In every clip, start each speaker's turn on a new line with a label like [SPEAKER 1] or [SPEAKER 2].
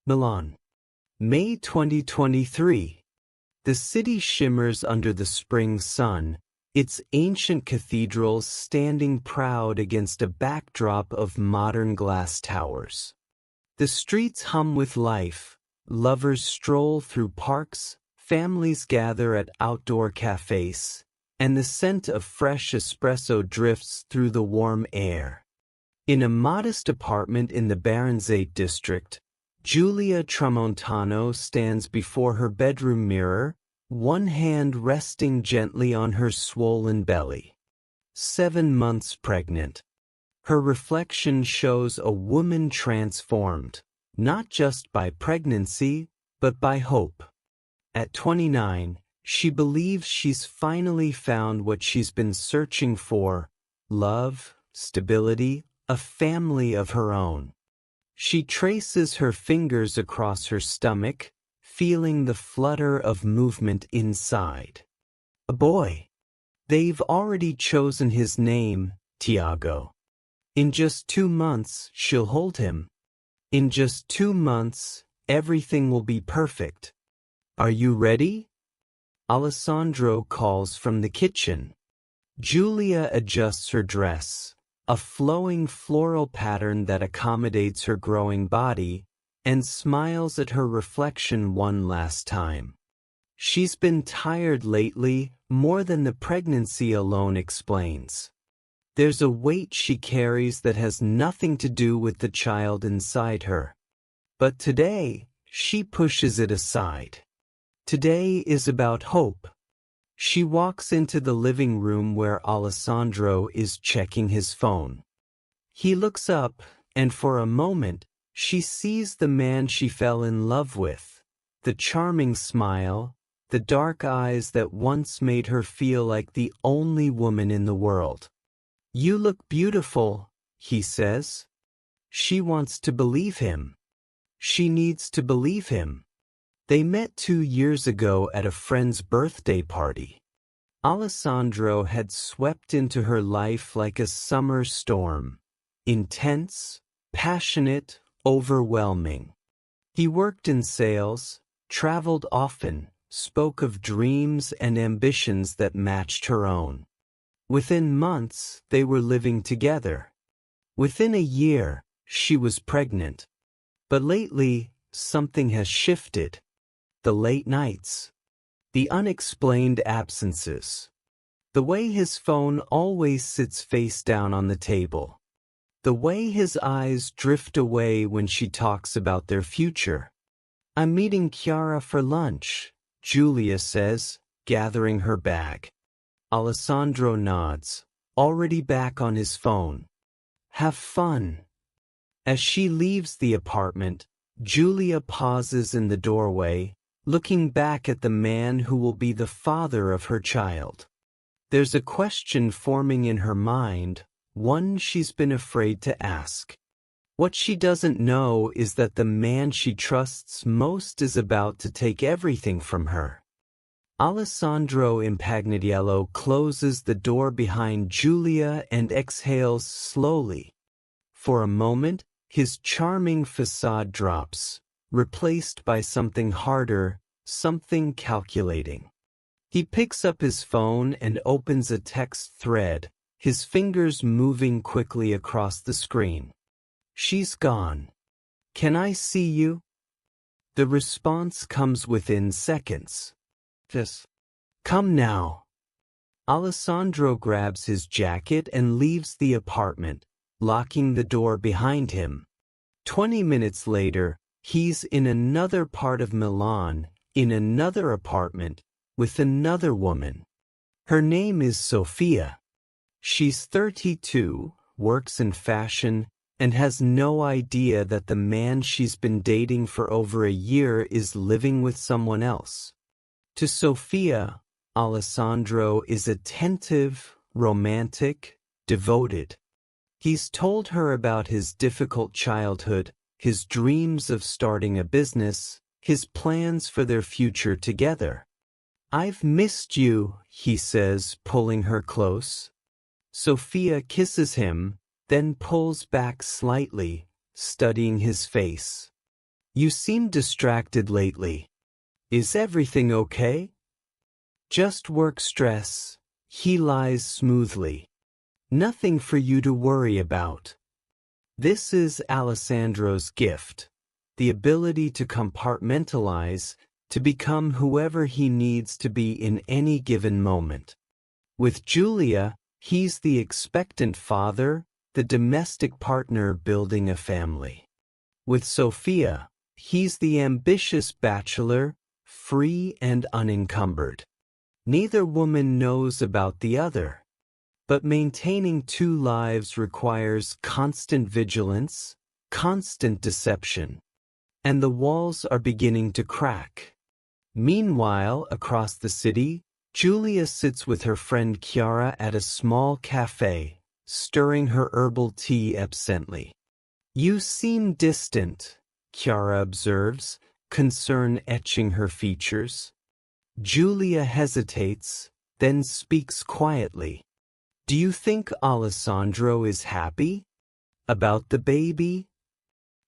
[SPEAKER 1] Milan, May 2023. The city shimmers under the spring sun, its ancient cathedrals standing proud against a backdrop of modern glass towers. The streets hum with life, lovers stroll through parks, families gather at outdoor cafes, and the scent of fresh espresso drifts through the warm air. In a modest apartment in the Baranzate district, Giulia Tramontano stands before her bedroom mirror, one hand resting gently on her swollen belly. 7 months pregnant. Her reflection shows a woman transformed, not just by pregnancy, but by hope. At 29, she believes she's finally found what she's been searching for: love, stability, a family of her own. She traces her fingers across her stomach, feeling the flutter of movement inside. A boy. They've already chosen his name, Tiago. In just 2 months, she'll hold him. In just 2 months, everything will be perfect. Are you ready? Alessandro calls from the kitchen. Giulia adjusts her dress, a flowing floral pattern that accommodates her growing body, and smiles at her reflection one last time. She's been tired lately, more than the pregnancy alone explains. There's a weight she carries that has nothing to do with the child inside her. But today, she pushes it aside. Today is about hope. She walks into the living room where Alessandro is checking his phone. He looks up, and for a moment, she sees the man she fell in love with, the charming smile, the dark eyes that once made her feel like the only woman in the world. "You look beautiful," he says. She wants to believe him. She needs to believe him. They met 2 years ago at a friend's birthday party. Alessandro had swept into her life like a summer storm. Intense, passionate, overwhelming. He worked in sales, traveled often, spoke of dreams and ambitions that matched her own. Within months, they were living together. Within a year, she was pregnant. But lately, something has shifted. The late nights. The unexplained absences. The way his phone always sits face down on the table. The way his eyes drift away when she talks about their future. "I'm meeting Chiara for lunch," Giulia says, gathering her bag. Alessandro nods, already back on his phone. "Have fun." As she leaves the apartment, Giulia pauses in the doorway, looking back at the man who will be the father of her child. There's a question forming in her mind, one she's been afraid to ask. What she doesn't know is that the man she trusts most is about to take everything from her. Alessandro Impagnatiello closes the door behind Giulia and exhales slowly. For a moment, his charming facade drops, replaced by something harder, something calculating. He picks up his phone and opens a text thread, his fingers moving quickly across the screen. "She's gone. Can I see you?" The response comes within seconds. "Yes. Come now." Alessandro grabs his jacket and leaves the apartment, locking the door behind him. 20 minutes later, he's in another part of Milan, in another apartment, with another woman. Her name is Sofia. She's 32, works in fashion, and has no idea that the man she's been dating for over a year is living with someone else. To Sofia, Alessandro is attentive, romantic, devoted. He's told her about his difficult childhood, his dreams of starting a business, his plans for their future together. "I've missed you," he says, pulling her close. Sofia kisses him, then pulls back slightly, studying his face. You seem distracted lately. Is everything okay? Just work stress. He lies smoothly. Nothing for you to worry about. This is Alessandro's gift. The ability to compartmentalize, to become whoever he needs to be in any given moment. With Giulia, he's the expectant father, the domestic partner building a family. With Sophia, he's the ambitious bachelor, free and unencumbered. Neither woman knows about the other. But maintaining two lives requires constant vigilance, constant deception. And the walls are beginning to crack. Meanwhile, across the city, Giulia sits with her friend Chiara at a small cafe, stirring her herbal tea absently. You seem distant, Chiara observes, concern etching her features. Giulia hesitates, then speaks quietly. Do you think Alessandro is happy? About the baby?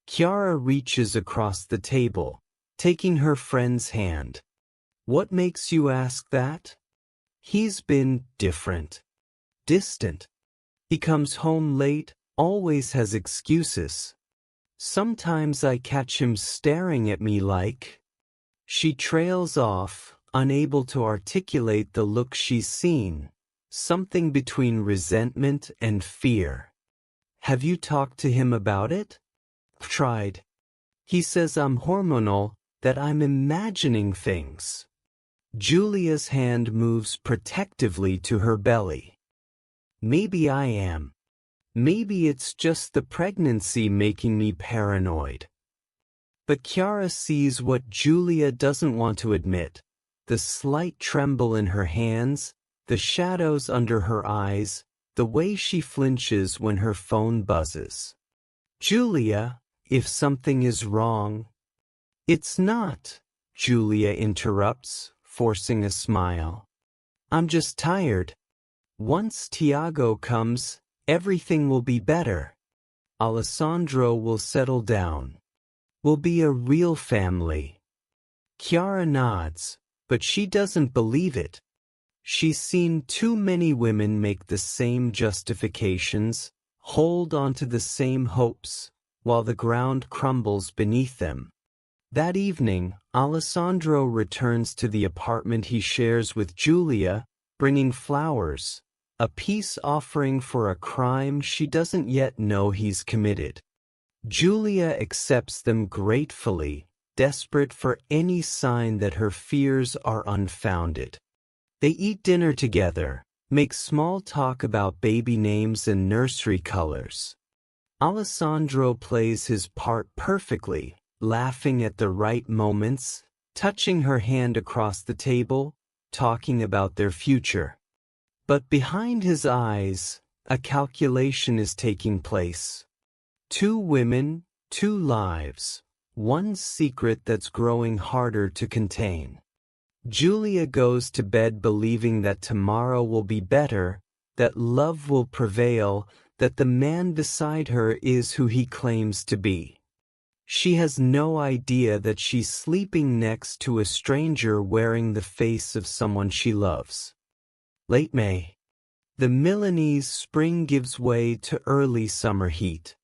[SPEAKER 1] Chiara reaches across the table, taking her friend's hand. What makes you ask that? He's been different. Distant. He comes home late, always has excuses. Sometimes I catch him staring at me like... She trails off, unable to articulate the look she's seen, something between resentment and fear. Have you talked to him about it? Tried. He says I'm hormonal, that I'm imagining things. Giulia's hand moves protectively to her belly. Maybe I am. Maybe it's just the pregnancy making me paranoid. But Chiara sees what Giulia doesn't want to admit, the slight tremble in her hands, the shadows under her eyes, the way she flinches when her phone buzzes. Giulia, if something is wrong... It's not, Giulia interrupts, forcing a smile. I'm just tired. Once Tiago comes, everything will be better. Alessandro will settle down. We'll be a real family. Chiara nods, but she doesn't believe it. She's seen too many women make the same justifications, hold on to the same hopes, while the ground crumbles beneath them. That evening, Alessandro returns to the apartment he shares with Giulia, bringing flowers, a peace offering for a crime she doesn't yet know he's committed. Giulia accepts them gratefully, desperate for any sign that her fears are unfounded. They eat dinner together, make small talk about baby names and nursery colors. Alessandro plays his part perfectly, laughing at the right moments, touching her hand across the table, talking about their future. But behind his eyes, a calculation is taking place. Two women, two lives, one secret that's growing harder to contain. Giulia goes to bed believing that tomorrow will be better, that love will prevail, that the man beside her is who he claims to be. She has no idea that she's sleeping next to a stranger wearing the face of someone she loves. Late May. The Milanese spring gives way to early summer heat.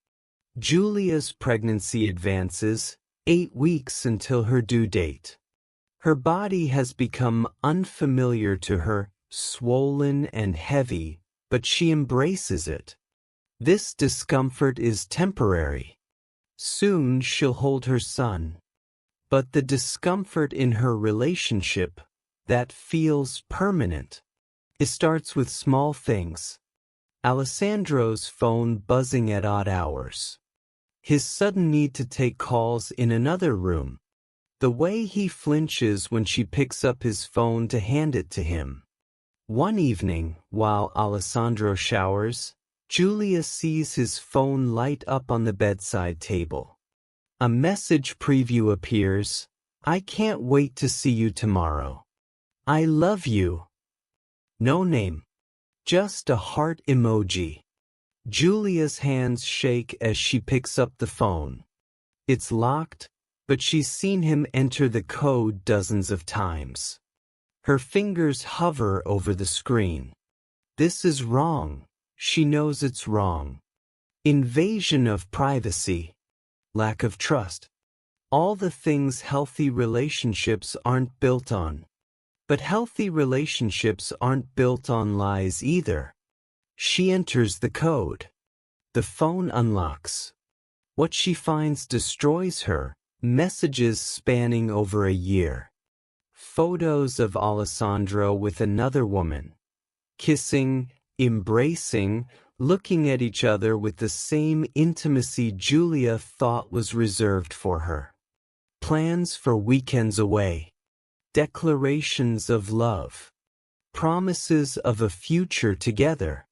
[SPEAKER 1] Giulia's pregnancy advances, 8 weeks until her due date. Her body has become unfamiliar to her, swollen and heavy, but she embraces it. This discomfort is temporary. Soon she'll hold her son. But the discomfort in her relationship, that feels permanent. It starts with small things. Alessandro's phone buzzing at odd hours. His sudden need to take calls in another room. The way he flinches when she picks up his phone to hand it to him. One evening, while Alessandro showers, Giulia sees his phone light up on the bedside table. A message preview appears. I can't wait to see you tomorrow. I love you. No name. Just a heart emoji. Giulia's hands shake as she picks up the phone. It's locked, but she's seen him enter the code dozens of times. Her fingers hover over the screen. This is wrong. She knows it's wrong. Invasion of privacy. Lack of trust. All the things healthy relationships aren't built on. But healthy relationships aren't built on lies either. She enters the code. The phone unlocks. What she finds destroys her. Messages spanning over a year. Photos of Alessandro with another woman. Kissing, embracing, looking at each other with the same intimacy Giulia thought was reserved for her. Plans for weekends away. Declarations of love. Promises of a future together.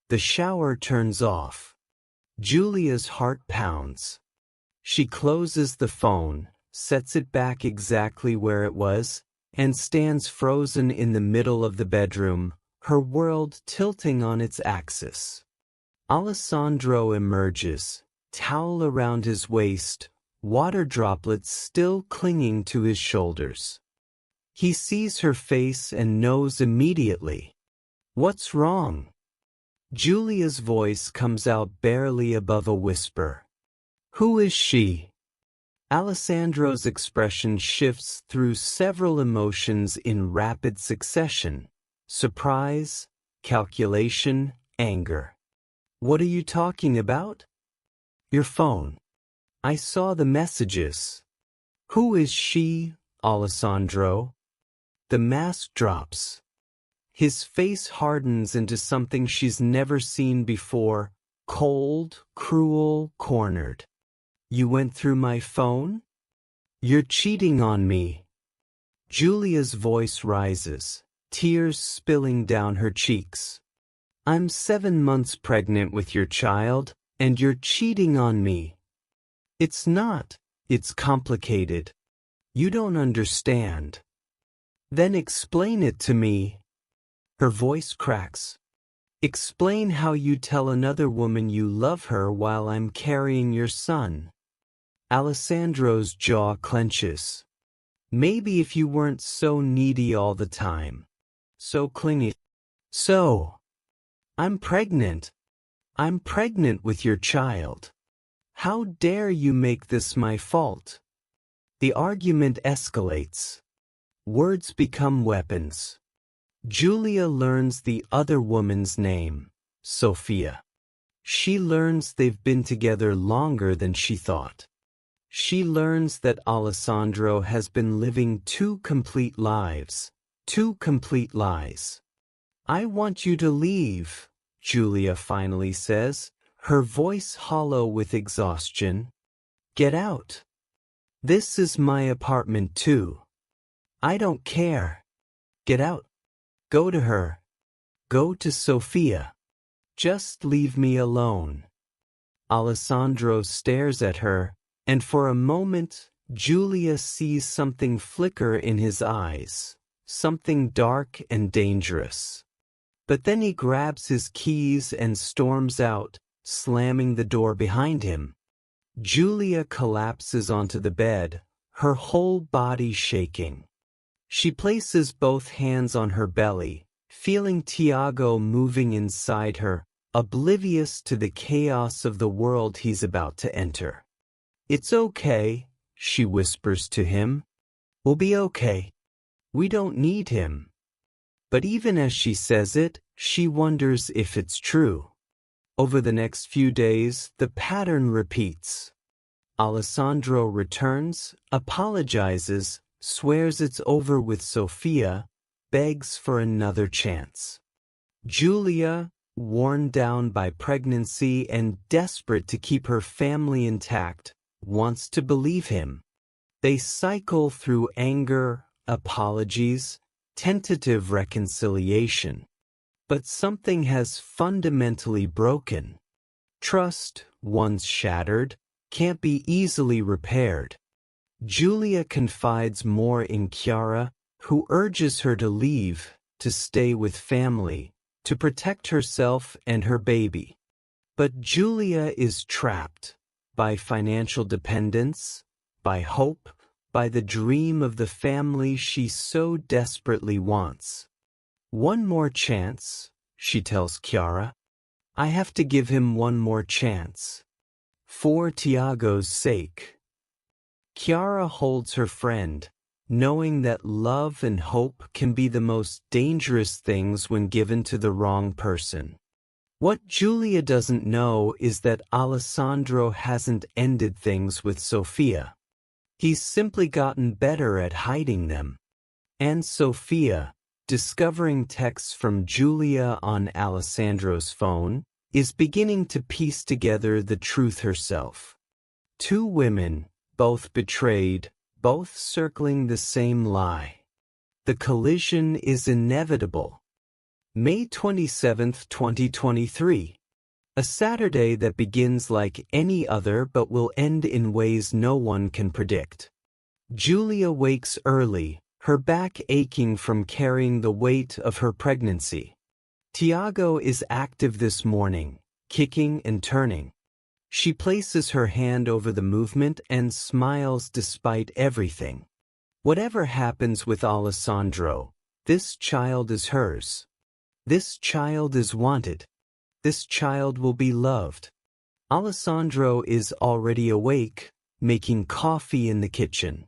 [SPEAKER 1] The shower turns off. Giulia's heart pounds. She closes the phone, sets it back exactly where it was, and stands frozen in the middle of the bedroom, her world tilting on its axis. Alessandro emerges, towel around his waist, water droplets still clinging to his shoulders. He sees her face and knows immediately. What's wrong? Giulia's voice comes out barely above a whisper. Who is she? Alessandro's expression shifts through several emotions in rapid succession. Surprise, calculation, anger. What are you talking about? Your phone. I saw the messages. Who is she, Alessandro? The mask drops. His face hardens into something she's never seen before, cold, cruel, cornered. You went through my phone? You're cheating on me. Giulia's voice rises, tears spilling down her cheeks. I'm 7 months pregnant with your child, and you're cheating on me. It's not. It's complicated. You don't understand. Then explain it to me. Her voice cracks. Explain how you tell another woman you love her while I'm carrying your son. Alessandro's jaw clenches. Maybe if you weren't so needy all the time. So clingy. So. I'm pregnant. I'm pregnant with your child. How dare you make this my fault? The argument escalates. Words become weapons. Giulia learns the other woman's name, Sophia. She learns they've been together longer than she thought. She learns that Alessandro has been living 2 complete lives, 2 complete lies. I want you to leave, Giulia finally says, her voice hollow with exhaustion. Get out. This is my apartment too. I don't care. Get out. Go to her. Go to Sophia. Just leave me alone. Alessandro stares at her, and for a moment, Giulia sees something flicker in his eyes, something dark and dangerous. But then he grabs his keys and storms out, slamming the door behind him. Giulia collapses onto the bed, her whole body shaking. She places both hands on her belly, feeling Tiago moving inside her, oblivious to the chaos of the world he's about to enter. It's okay, she whispers to him. We'll be okay. We don't need him. But even as she says it, she wonders if it's true. Over the next few days, the pattern repeats. Alessandro returns, apologizes, swears it's over with Sophia, begs for another chance. Giulia, worn down by pregnancy and desperate to keep her family intact, wants to believe him. They cycle through anger, apologies, tentative reconciliation. But something has fundamentally broken. Trust, once shattered, can't be easily repaired. Giulia confides more in Chiara, who urges her to leave, to stay with family, to protect herself and her baby. But Giulia is trapped by financial dependence, by hope, by the dream of the family she so desperately wants. One more chance, she tells Chiara. I have to give him one more chance. For Tiago's sake. Chiara holds her friend, knowing that love and hope can be the most dangerous things when given to the wrong person. What Giulia doesn't know is that Alessandro hasn't ended things with Sofia. He's simply gotten better at hiding them. And Sofia, discovering texts from Giulia on Alessandro's phone, is beginning to piece together the truth herself. Two women, both betrayed, both circling the same lie. The collision is inevitable. May 27, 2023. A Saturday that begins like any other but will end in ways no one can predict. Giulia wakes early, her back aching from carrying the weight of her pregnancy. Tiago is active this morning, kicking and turning. She places her hand over the movement and smiles despite everything. Whatever happens with Alessandro, this child is hers. This child is wanted. This child will be loved. Alessandro is already awake, making coffee in the kitchen.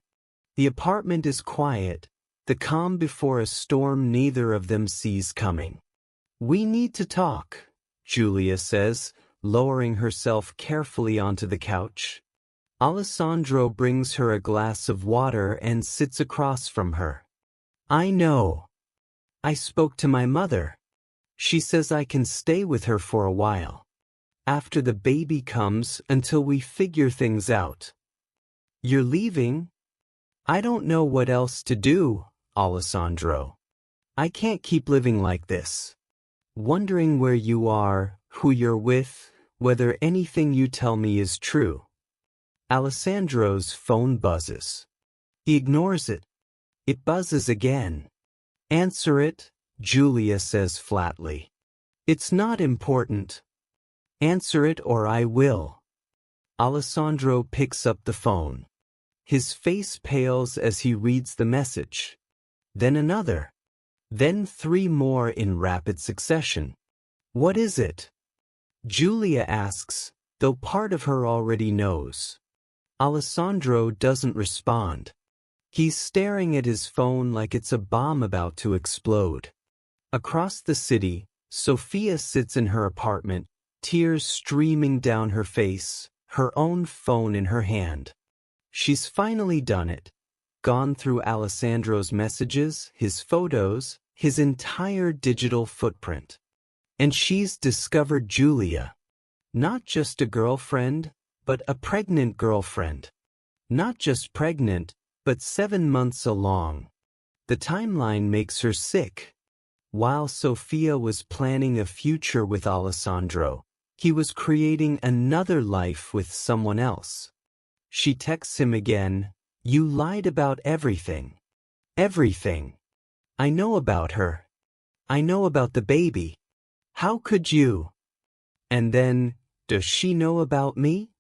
[SPEAKER 1] The apartment is quiet, the calm before a storm neither of them sees coming. We need to talk, Giulia says, lowering herself carefully onto the couch. Alessandro brings her a glass of water and sits across from her. I know. I spoke to my mother. She says I can stay with her for a while. After the baby comes, until we figure things out. You're leaving? I don't know what else to do, Alessandro. I can't keep living like this. Wondering where you are, who you're with, whether anything you tell me is true. Alessandro's phone buzzes. He ignores it. It buzzes again. Answer it, Giulia says flatly. It's not important. Answer it or I will. Alessandro picks up the phone. His face pales as he reads the message. Then another. Then three more in rapid succession. What is it? Giulia asks, though part of her already knows. Alessandro doesn't respond. He's staring at his phone like it's a bomb about to explode. Across the city, Sofia sits in her apartment, tears streaming down her face, her own phone in her hand. She's finally done it. Gone through Alessandro's messages, his photos, his entire digital footprint. And she's discovered Giulia. Not just a girlfriend, but a pregnant girlfriend. Not just pregnant, but 7 months along. The timeline makes her sick. While Sofia was planning a future with Alessandro, he was creating another life with someone else. She texts him again, You lied about everything. Everything. I know about her. I know about the baby. How could you? And then, does she know about me?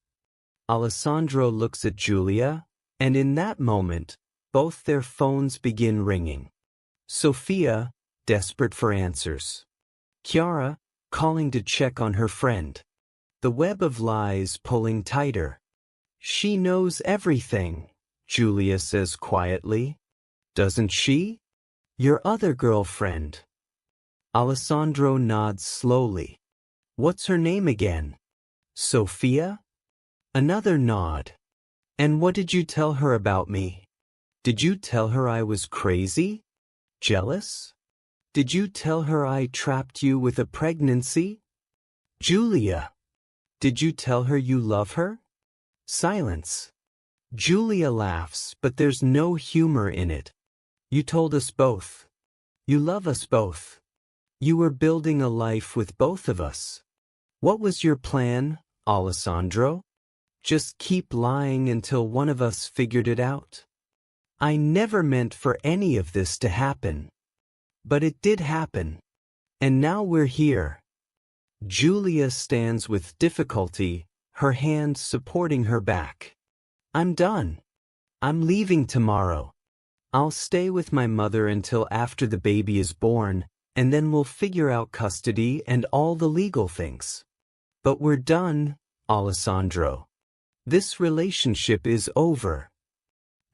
[SPEAKER 1] Alessandro looks at Giulia, and in that moment, both their phones begin ringing. Sofia, desperate for answers. Chiara, calling to check on her friend. The web of lies pulling tighter. She knows everything, Giulia says quietly. Doesn't she? Your other girlfriend. Alessandro nods slowly. What's her name again? Sofia? Another nod. And what did you tell her about me? Did you tell her I was crazy? Jealous? Did you tell her I trapped you with a pregnancy? Giulia. Did you tell her you love her? Silence. Giulia laughs, but there's no humor in it. You told us both. You love us both. You were building a life with both of us. What was your plan, Alessandro? Just keep lying until one of us figured it out? I never meant for any of this to happen. But it did happen. And now we're here. Giulia stands with difficulty, her hand supporting her back. I'm done. I'm leaving tomorrow. I'll stay with my mother until after the baby is born, and then we'll figure out custody and all the legal things. But we're done, Alessandro. This relationship is over.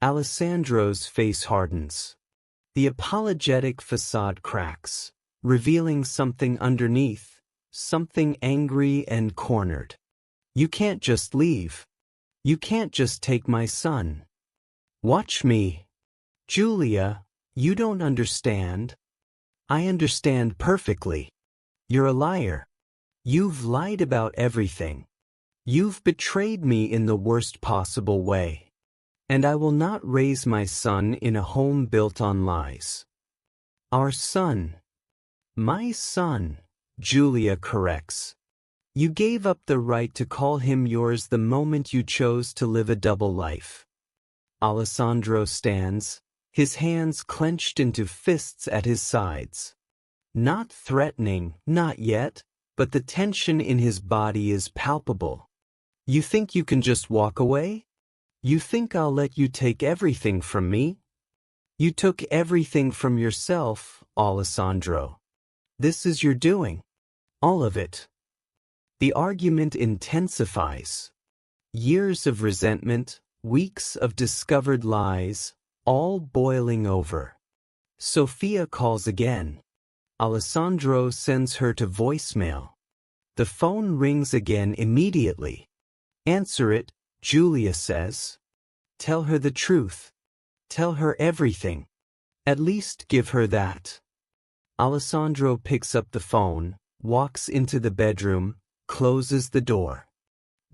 [SPEAKER 1] Alessandro's face hardens. The apologetic facade cracks, revealing something underneath, something angry and cornered. You can't just leave. You can't just take my son. Watch me. Giulia, you don't understand. I understand perfectly. You're a liar. You've lied about everything. You've betrayed me in the worst possible way. And I will not raise my son in a home built on lies. Our son. My son, Giulia corrects. You gave up the right to call him yours the moment you chose to live a double life. Alessandro stands, his hands clenched into fists at his sides. Not threatening, not yet, but the tension in his body is palpable. You think you can just walk away? You think I'll let you take everything from me? You took everything from yourself, Alessandro. This is your doing. All of it. The argument intensifies. Years of resentment, weeks of discovered lies, all boiling over. Sofia calls again. Alessandro sends her to voicemail. The phone rings again immediately. Answer it, Giulia says. Tell her the truth. Tell her everything. At least give her that. Alessandro picks up the phone, walks into the bedroom, closes the door.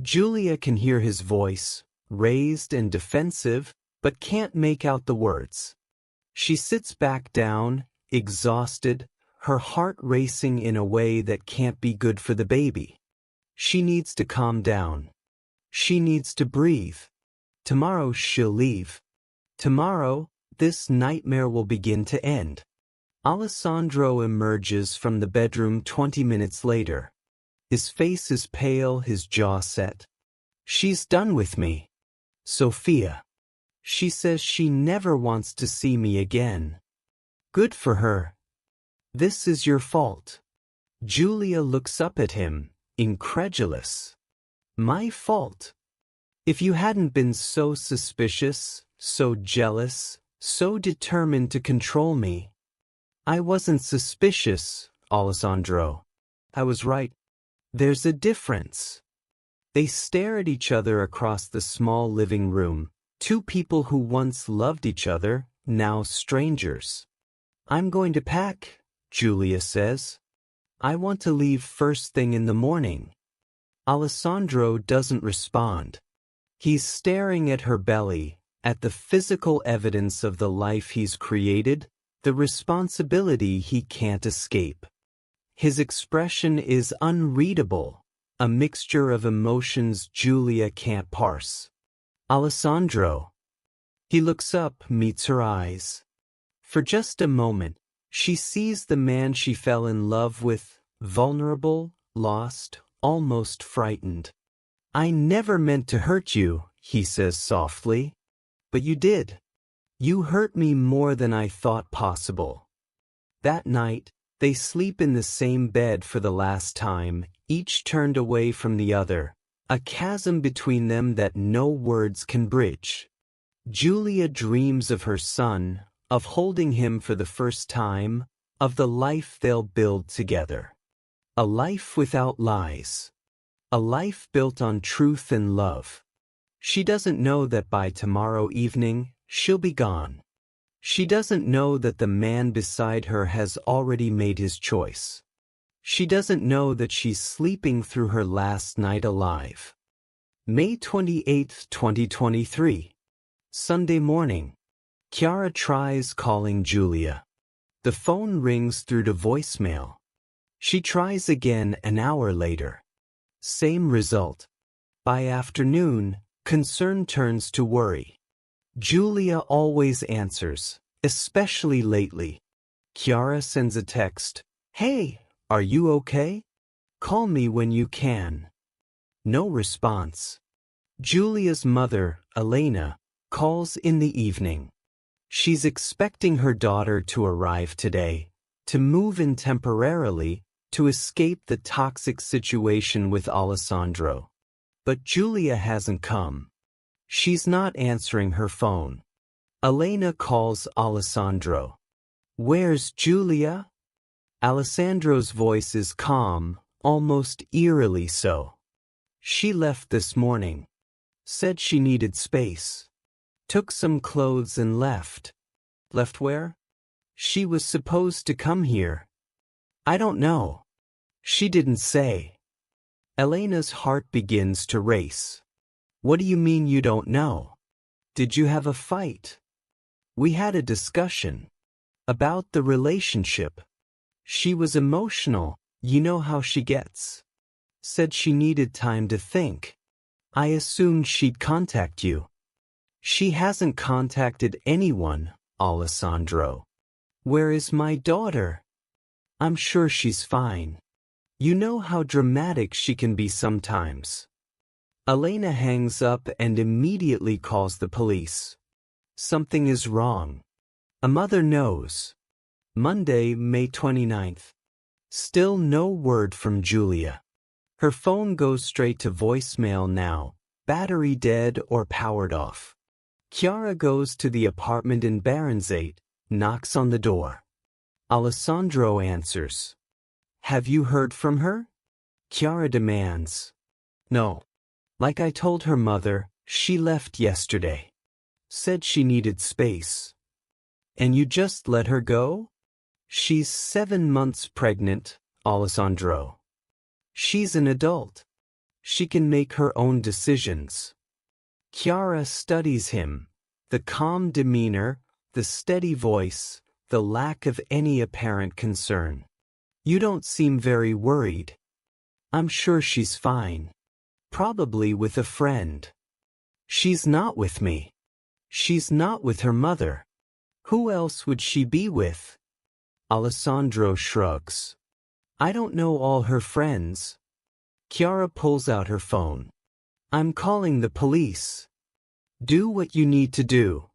[SPEAKER 1] Giulia can hear his voice, raised and defensive, but can't make out the words. She sits back down, exhausted, her heart racing in a way that can't be good for the baby. She needs to calm down. She needs to breathe. Tomorrow she'll leave. Tomorrow, this nightmare will begin to end. Alessandro emerges from the bedroom 20 minutes later. His face is pale, his jaw set. She's done with me. Sofia. She says she never wants to see me again. Good for her. This is your fault. Giulia looks up at him, incredulous. My fault? If you hadn't been so suspicious, so jealous, so determined to control me. I wasn't suspicious, Alessandro. I was right. There's a difference. They stare at each other across the small living room, two people who once loved each other, now strangers. I'm going to pack, Giulia says. I want to leave first thing in the morning. Alessandro doesn't respond. He's staring at her belly, at the physical evidence of the life he's created, the responsibility he can't escape. His expression is unreadable, a mixture of emotions Giulia can't parse. Alessandro. He looks up, meets her eyes. For just a moment, she sees the man she fell in love with, vulnerable, lost, almost frightened. I never meant to hurt you, he says softly. But you did. You hurt me more than I thought possible. That night, they sleep in the same bed for the last time, each turned away from the other, a chasm between them that no words can bridge. Giulia dreams of her son, of holding him for the first time, of the life they'll build together. A life without lies. A life built on truth and love. She doesn't know that by tomorrow evening, she'll be gone. She doesn't know that the man beside her has already made his choice. She doesn't know that she's sleeping through her last night alive. May 28, 2023. Sunday morning. Chiara tries calling Giulia. The phone rings through to voicemail. She tries again an hour later. Same result. By afternoon, concern turns to worry. Giulia always answers, especially lately. Chiara sends a text. Hey, are you okay? Call me when you can. No response. Giulia's mother, Elena, calls in the evening. She's expecting her daughter to arrive today, to move in temporarily, to escape the toxic situation with Alessandro. But Giulia hasn't come. She's not answering her phone. Elena calls Alessandro. Where's Giulia? Alessandro's voice is calm, almost eerily so. She left this morning. Said she needed space. Took some clothes and left. Left where? She was supposed to come here. I don't know. She didn't say. Elena's heart begins to race. What do you mean you don't know? Did you have a fight? We had a discussion. About the relationship. She was emotional, you know how she gets. Said she needed time to think. I assumed she'd contact you. She hasn't contacted anyone, Alessandro. Where is my daughter? I'm sure she's fine. You know how dramatic she can be sometimes. Elena hangs up and immediately calls the police. Something is wrong. A mother knows. Monday, May 29th. Still no word from Giulia. Her phone goes straight to voicemail now, battery dead or powered off. Chiara goes to the apartment in Baranzate, knocks on the door. Alessandro answers. Have you heard from her? Chiara demands. No. Like I told her mother, she left yesterday. Said she needed space. And you just let her go? She's 7 months pregnant, Alessandro. She's an adult. She can make her own decisions. Chiara studies him. The calm demeanor, the steady voice, the lack of any apparent concern. You don't seem very worried. I'm sure she's fine. Probably with a friend. She's not with me. She's not with her mother. Who else would she be with? Alessandro shrugs. I don't know all her friends. Chiara pulls out her phone. I'm calling the police. Do what you need to do.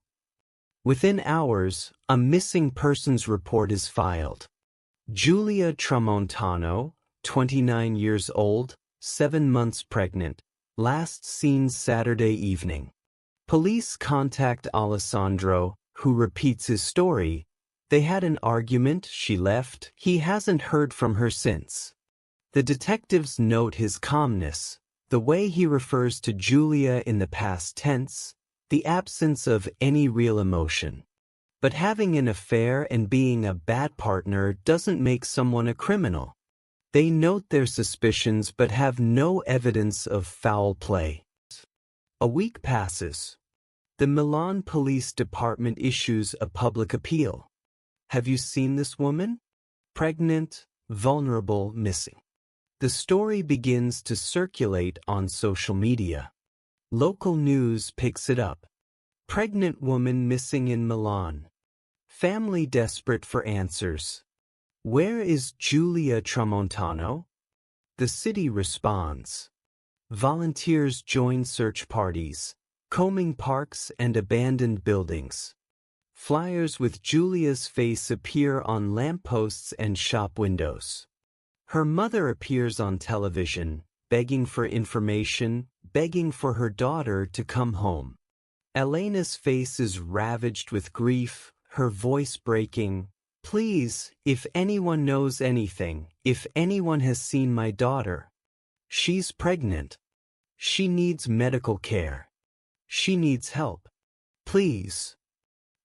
[SPEAKER 1] Within hours, a missing persons report is filed. Giulia Tramontano, 29 years old, 7 months pregnant, last seen Saturday evening. Police contact Alessandro, who repeats his story. They had an argument, she left, he hasn't heard from her since. The detectives note his calmness, the way he refers to Giulia in the past tense, the absence of any real emotion. But having an affair and being a bad partner doesn't make someone a criminal. They note their suspicions but have no evidence of foul play. A week passes. The Milan Police Department issues a public appeal. Have you seen this woman? Pregnant, vulnerable, missing. The story begins to circulate on social media. Local news picks it up. Pregnant woman missing in Milan. Family desperate for answers. Where is Giulia Tramontano? The city responds. Volunteers join search parties, combing parks and abandoned buildings. Flyers with Giulia's face appear on lampposts and shop windows. Her mother appears on television, begging for information, begging for her daughter to come home. Elena's face is ravaged with grief, her voice breaking. Please, if anyone knows anything, if anyone has seen my daughter. She's pregnant. She needs medical care. She needs help. Please.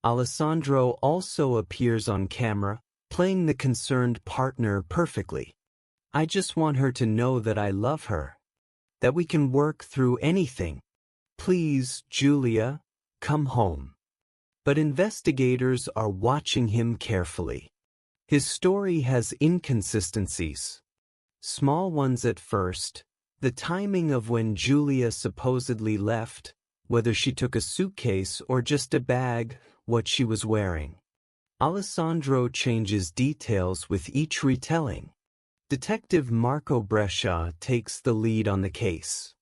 [SPEAKER 1] Alessandro also appears on camera, playing the concerned partner perfectly. I just want her to know that I love her. That we can work through anything. Please, Giulia, come home. But investigators are watching him carefully. His story has inconsistencies. Small ones at first, the timing of when Giulia supposedly left, whether she took a suitcase or just a bag, what she was wearing. Alessandro changes details with each retelling. Detective Marco Brescia takes the lead on the case.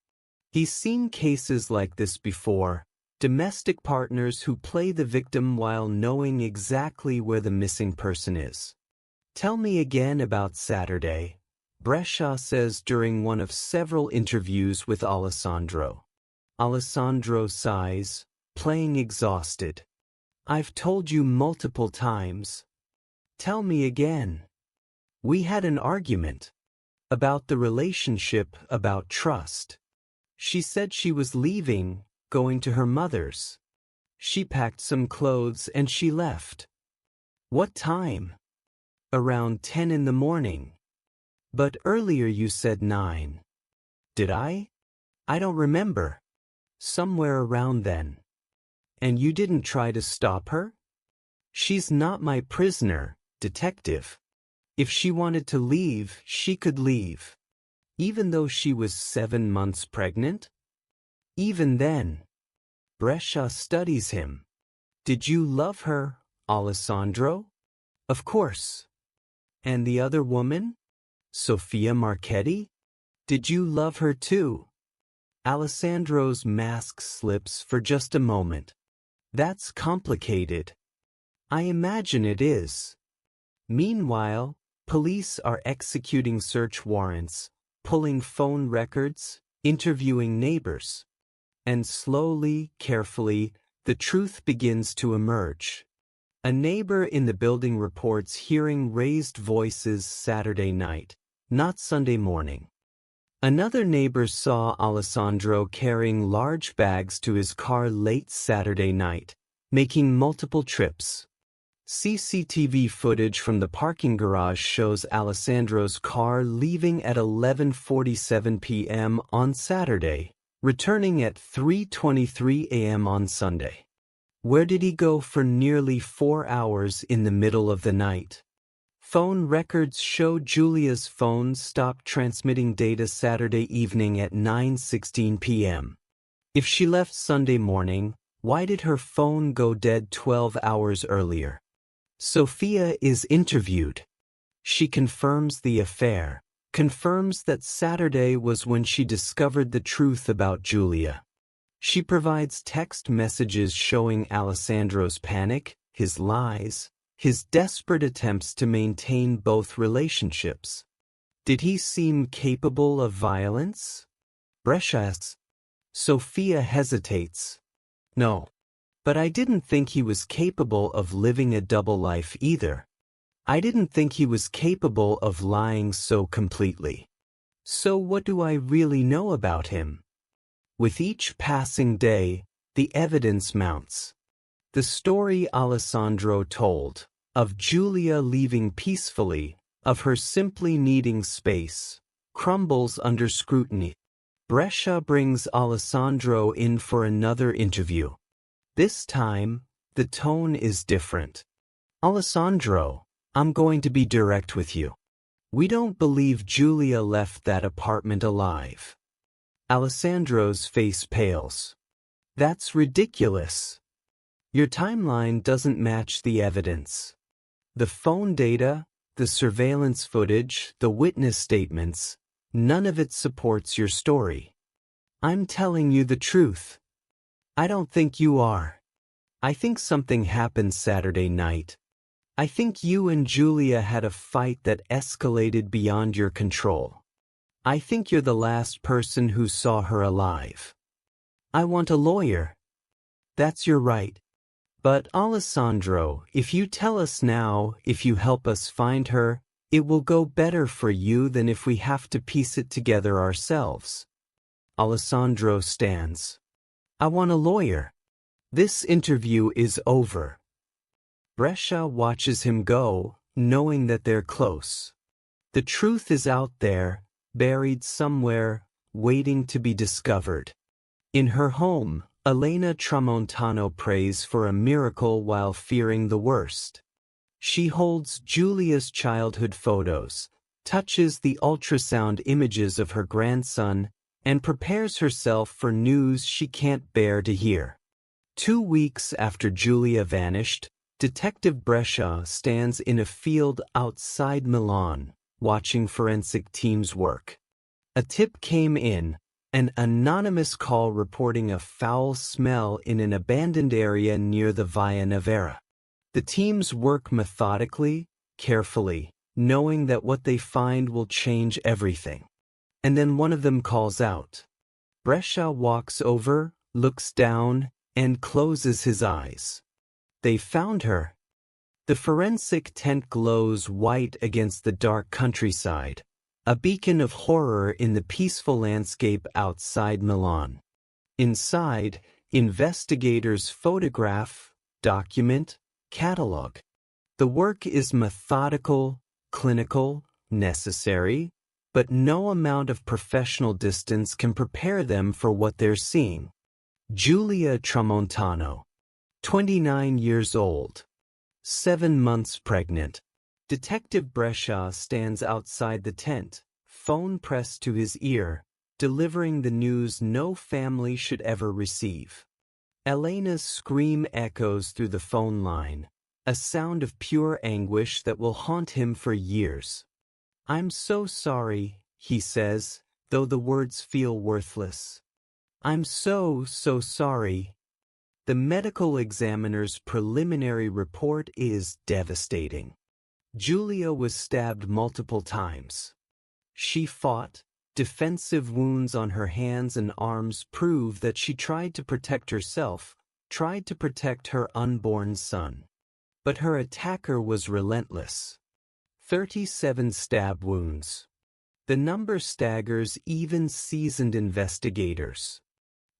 [SPEAKER 1] He's seen cases like this before, domestic partners who play the victim while knowing exactly where the missing person is. "Tell me again about Saturday," Brescia says during one of several interviews with Alessandro. Alessandro sighs, playing exhausted. "I've told you multiple times. Tell me again. We had an argument. About the relationship, about trust. She said she was leaving, going to her mother's. She packed some clothes and she left." "What time?" "Around 10 in the morning. But earlier you said 9. Did I? I don't remember. Somewhere around then. And you didn't try to stop her?" "She's not my prisoner, detective. If she wanted to leave, she could leave. Even though she was 7 months pregnant?" "Even then." Brescia studies him. "Did you love her, Alessandro?" "Of course." "And the other woman? Sofia Marchetti? Did you love her too?" Alessandro's mask slips for just a moment. "That's complicated." "I imagine it is." Meanwhile, police are executing search warrants, pulling phone records, interviewing neighbors. And slowly, carefully, the truth begins to emerge. A neighbor in the building reports hearing raised voices Saturday night, not Sunday morning. Another neighbor saw Alessandro carrying large bags to his car late Saturday night, making multiple trips. CCTV footage from the parking garage shows Alessandro's car leaving at 11:47 p.m. on Saturday, returning at 3:23 a.m. on Sunday. Where did he go for nearly 4 hours in the middle of the night? Phone records show Giulia's phone stopped transmitting data Saturday evening at 9:16 p.m. If she left Sunday morning, why did her phone go dead 12 hours earlier? Sofia is interviewed. She confirms the affair, confirms that Saturday was when she discovered the truth about Giulia. She provides text messages showing Alessandro's panic, his lies, his desperate attempts to maintain both relationships. Did he seem capable of violence? Brescia asks. Sofia hesitates. No. But I didn't think he was capable of living a double life either. I didn't think he was capable of lying so completely. So what do I really know about him? With each passing day, the evidence mounts. The story Alessandro told, of Giulia leaving peacefully, of her simply needing space, crumbles under scrutiny. Brescia brings Alessandro in for another interview. This time, the tone is different. "Alessandro, I'm going to be direct with you. We don't believe Giulia left that apartment alive." Alessandro's face pales. "That's ridiculous. Your timeline doesn't match the evidence. The phone data, the surveillance footage, the witness statements, none of it supports your story. I'm telling you the truth. I don't think you are. I think something happened Saturday night. I think you and Giulia had a fight that escalated beyond your control. I think you're the last person who saw her alive. I want a lawyer." "That's your right. But Alessandro, if you tell us now, if you help us find her, it will go better for you than if we have to piece it together ourselves." Alessandro stands. "I want a lawyer. This interview is over." Brescia watches him go, knowing that they're close. The truth is out there, buried somewhere, waiting to be discovered. In her home, Giulia Tramontano prays for a miracle while fearing the worst. She holds Giulia's childhood photos, touches the ultrasound images of her grandson, and prepares herself for news she can't bear to hear. 2 weeks after Giulia vanished, Detective Brescia stands in a field outside Milan, watching forensic teams work. A tip came in, an anonymous call reporting a foul smell in an abandoned area near the Via Nevera. The teams work methodically, carefully, knowing that what they find will change everything. And then one of them calls out. Brescia walks over, looks down, and closes his eyes. They found her. The forensic tent glows white against the dark countryside, a beacon of horror in the peaceful landscape outside Milan. Inside, investigators photograph, document, catalog. The work is methodical, clinical, necessary, but no amount of professional distance can prepare them for what they're seeing. Giulia Tramontano, 29 years old, 7 months pregnant. Detective Brescia stands outside the tent, phone pressed to his ear, delivering the news no family should ever receive. Elena's scream echoes through the phone line, a sound of pure anguish that will haunt him for years. "I'm so sorry," he says, though the words feel worthless. "I'm so sorry." The medical examiner's preliminary report is devastating. Giulia was stabbed multiple times. She fought. Defensive wounds on her hands and arms prove that she tried to protect herself, tried to protect her unborn son. But her attacker was relentless. 37 stab wounds. The number staggers even seasoned investigators.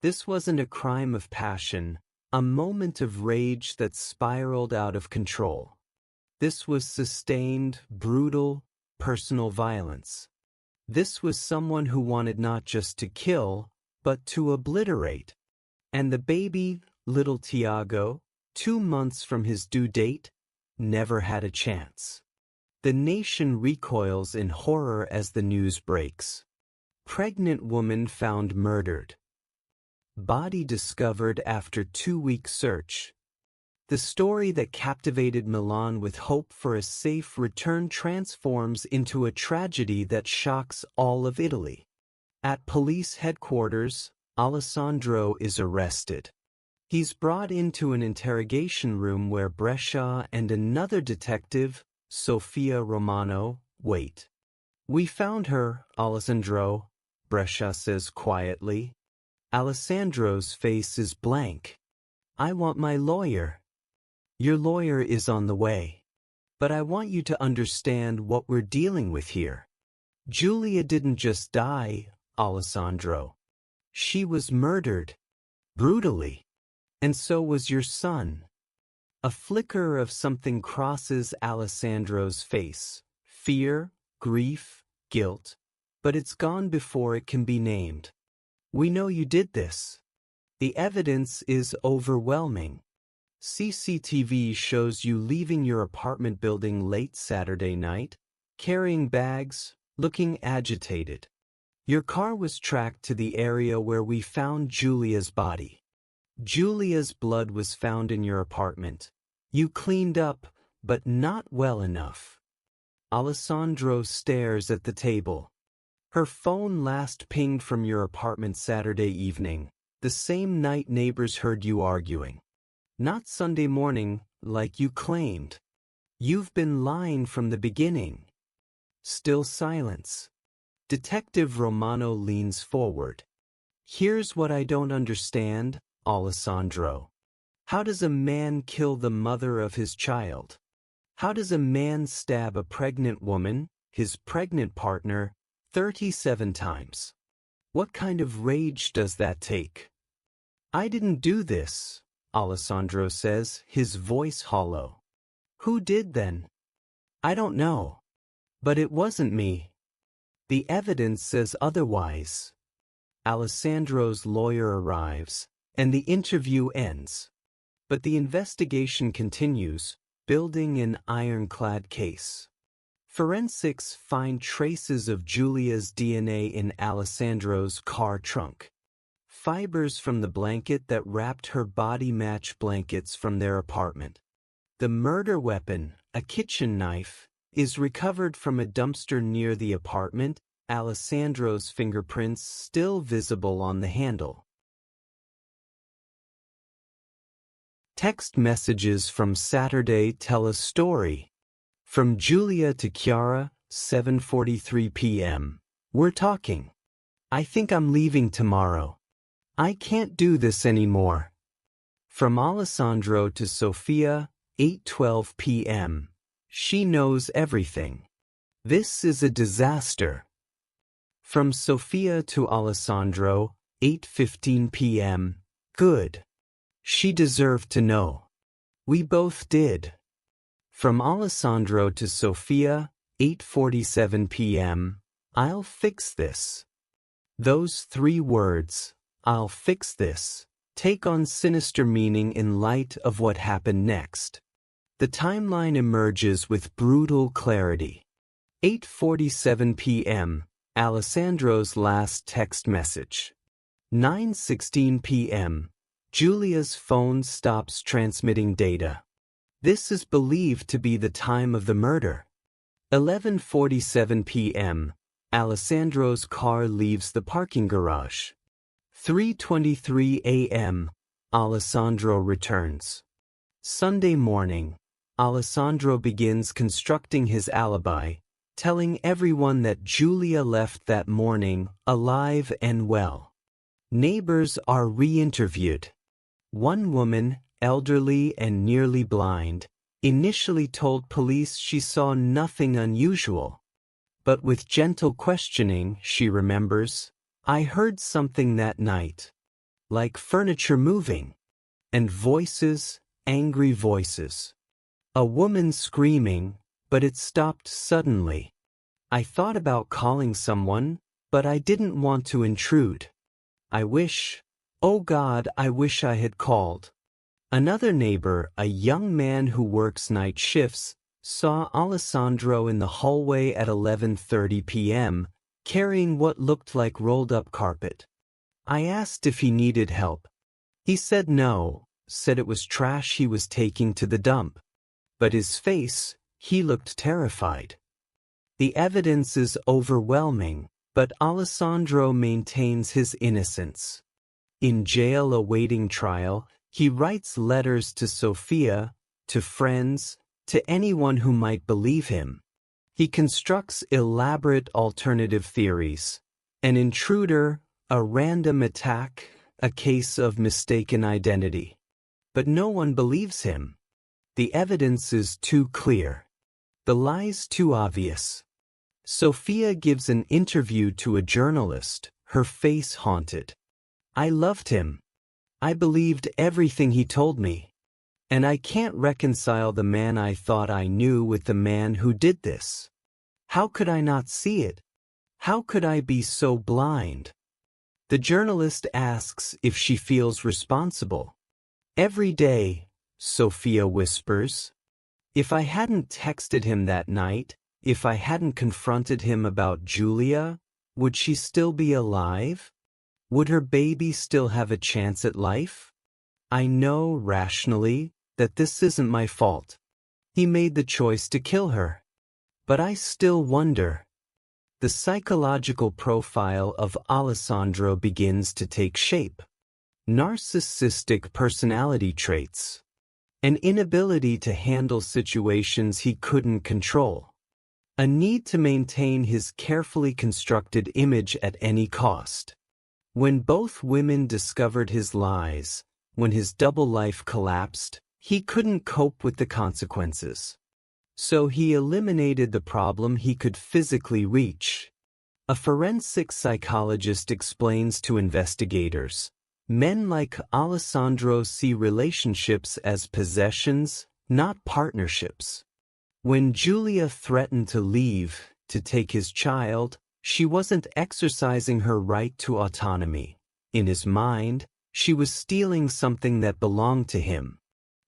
[SPEAKER 1] This wasn't a crime of passion, a moment of rage that spiraled out of control. This was sustained, brutal, personal violence. This was someone who wanted not just to kill, but to obliterate. And the baby, little Tiago, 2 months from his due date, never had a chance. The nation recoils in horror as the news breaks. Pregnant woman found murdered. Body discovered after 2-week search. The story that captivated Milan with hope for a safe return transforms into a tragedy that shocks all of Italy. At police headquarters, Alessandro is arrested. He's brought into an interrogation room where Brescia and another detective, Sofia Romano, wait. "We found her, Alessandro," Brescia says quietly. Alessandro's face is blank. "I want my lawyer." "Your lawyer is on the way. But I want you to understand what we're dealing with here. Giulia didn't just die, Alessandro. She was murdered. Brutally. And so was your son." A flicker of something crosses Alessandro's face. Fear, grief, guilt. But it's gone before it can be named. "We know you did this. The evidence is overwhelming. CCTV shows you leaving your apartment building late Saturday night, carrying bags, looking agitated. Your car was tracked to the area where we found Giulia's body. Giulia's blood was found in your apartment. You cleaned up, but not well enough." Alessandro stares at the table. "Her phone last pinged from your apartment Saturday evening, the same night neighbors heard you arguing. Not Sunday morning, like you claimed. You've been lying from the beginning." Still silence. Detective Romano leans forward. "Here's what I don't understand, Alessandro. How does a man kill the mother of his child? How does a man stab a pregnant woman, his pregnant partner, 37 times? What kind of rage does that take?" "I didn't do this," Alessandro says, his voice hollow. "Who did then?" "I don't know. But it wasn't me. The evidence says otherwise." Alessandro's lawyer arrives, and the interview ends. But the investigation continues, building an ironclad case. Forensics find traces of Giulia's DNA in Alessandro's car trunk. Fibers from the blanket that wrapped her body match blankets from their apartment. The murder weapon, a kitchen knife, is recovered from a dumpster near the apartment, Alessandro's fingerprints still visible on the handle. Text messages from Saturday tell a story. From Giulia to Chiara, 7:43 p.m. We're talking. I think I'm leaving tomorrow. I can't do this anymore. From Alessandro to Sofia, 8:12 p.m. She knows everything. This is a disaster. From Sofia to Alessandro, 8:15 p.m. Good. She deserved to know. We both did. From Alessandro to Sofia, 8:47 p.m. I'll fix this. Those 3 words, I'll fix this, take on sinister meaning in light of what happened next. The timeline emerges with brutal clarity. 8:47 p.m. Alessandro's last text message. 9:16 p.m. Giulia's phone stops transmitting data. This is believed to be the time of the murder. 11:47 p.m. Alessandro's car leaves the parking garage. 3:23 a.m. Alessandro returns. Sunday morning, Alessandro begins constructing his alibi, telling everyone that Giulia left that morning alive and well. Neighbors are re-interviewed. One woman, elderly and nearly blind, initially told police she saw nothing unusual. But with gentle questioning, she remembers, I heard something that night. Like furniture moving. And voices, angry voices. A woman screaming, but it stopped suddenly. I thought about calling someone, but I didn't want to intrude. Oh God, I wish I had called. Another neighbor, a young man who works night shifts, saw Alessandro in the hallway at 11:30 p.m., carrying what looked like rolled-up carpet. I asked if he needed help. He said no, said it was trash he was taking to the dump. But his face, he looked terrified. The evidence is overwhelming, but Alessandro maintains his innocence. In jail awaiting trial, he writes letters to Sofia, to friends, to anyone who might believe him. He constructs elaborate alternative theories. An intruder, a random attack, a case of mistaken identity. But no one believes him. The evidence is too clear. The lies too obvious. Sofia gives an interview to a journalist, her face haunted. I loved him. I believed everything he told me. And I can't reconcile the man I thought I knew with the man who did this. How could I not see it? How could I be so blind? The journalist asks if she feels responsible. Every day, Sofia whispers. If I hadn't texted him that night, if I hadn't confronted him about Giulia, would she still be alive? Would her baby still have a chance at life? I know, rationally, that this isn't my fault. He made the choice to kill her. But I still wonder. The psychological profile of Alessandro begins to take shape. Narcissistic personality traits. An inability to handle situations he couldn't control. A need to maintain his carefully constructed image at any cost. When both women discovered his lies, when his double life collapsed, he couldn't cope with the consequences. So he eliminated the problem he could physically reach. A forensic psychologist explains to investigators, men like Alessandro see relationships as possessions, not partnerships. When Giulia threatened to leave, to take his child, she wasn't exercising her right to autonomy. In his mind, she was stealing something that belonged to him.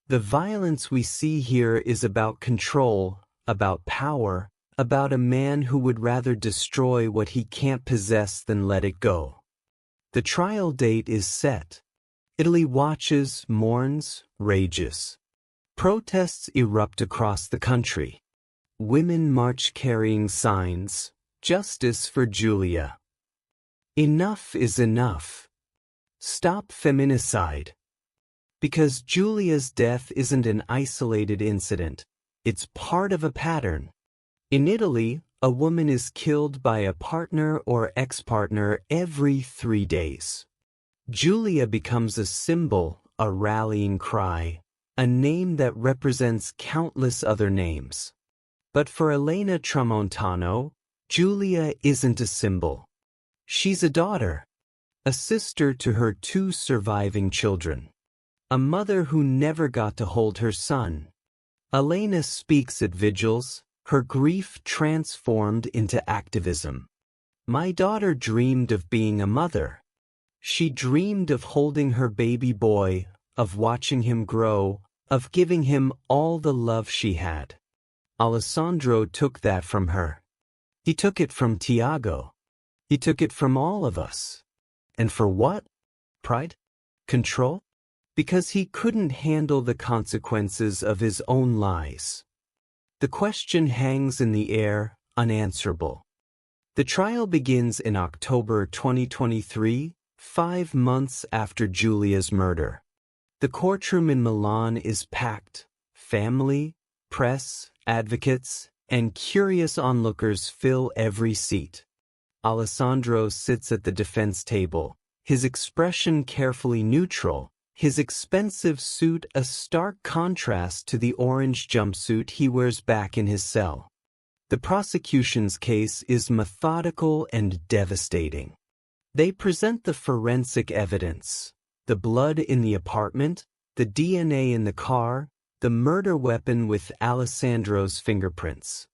[SPEAKER 1] The violence we see here is about control, about power, about a man who would rather destroy what he can't possess than let it go. The trial date is set. Italy watches, mourns, rages. Protests erupt across the country. Women march carrying signs, "Justice for Giulia." Enough is enough. Stop feminicide. Because Giulia's death isn't an isolated incident, it's part of a pattern. In Italy, a woman is killed by a partner or ex-partner every 3 days. Giulia becomes a symbol, a rallying cry, a name that represents countless other names. But for Elena Tramontano, Giulia isn't a symbol. She's a daughter, a sister to her 2 surviving children, a mother who never got to hold her son. Elena speaks at vigils, her grief transformed into activism. "My daughter dreamed of being a mother. She dreamed of holding her baby boy, of watching him grow, of giving him all the love she had. Alessandro took that from her. He took it from Tiago. He took it from all of us. And for what? Pride? Control? Because he couldn't handle the consequences of his own lies." The question hangs in the air, unanswerable. The trial begins in October 2023, 5 months after Giulia's murder. The courtroom in Milan is packed. Family, press, advocates, and curious onlookers fill every seat. Alessandro sits at the defense table, his expression carefully neutral, his expensive suit a stark contrast to the orange jumpsuit he wears back in his cell. The prosecution's case is methodical and devastating. They present the forensic evidence: the blood in the apartment, the DNA in the car, the murder weapon with Alessandro's fingerprints.